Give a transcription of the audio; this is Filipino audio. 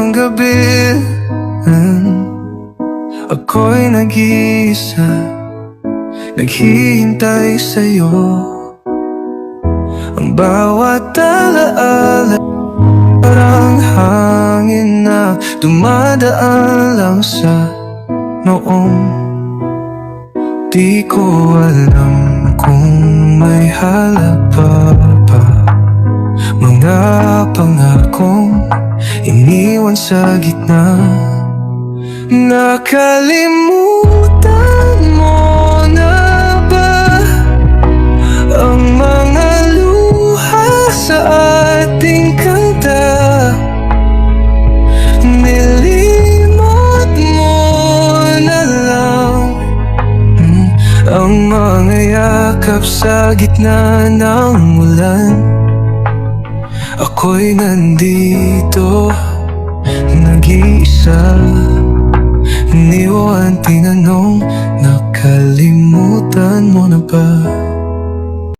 ng gabi, ako'y nag-iisa, naghihintay sa'yo. Ang bawat alaala parang hangin na dumadaan lang sa noong. Di ko alam kung may halapa pa, mga pangakong iniwan sa gitna. Nakalimutan mo na ba ang mga luha sa ating kanta? Nilimot mo na lang ang mga yakap sa gitna ng ulan. Ako'y nandito, nag-iisa. Iniwan tinanong, nakalimutan mo na ba?